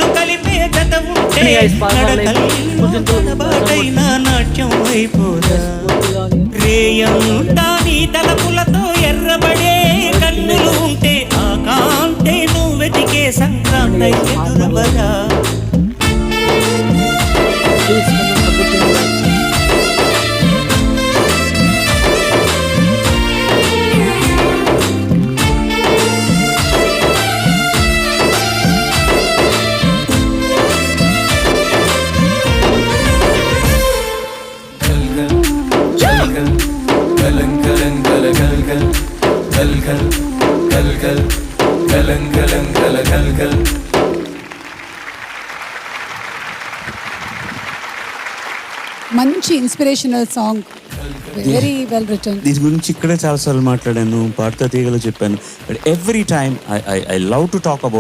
జనులు కలిపే జత ఉంటే నడకైనా నాట్యం అయిపోదా రేయంతా నీ తలపులతో ఎర్రబడే కన్నులు ఉంటే ఆ కాంతే నువ్వు వెతికే సంక్రాంతి ఎదురవదా మంచి inspirational song, very well written. దీని గురించి ఇక్కడే చాలాసార్లు మాట్లాడాను, పాడుతా తీగలో చెప్పాను. But every time I love to talk about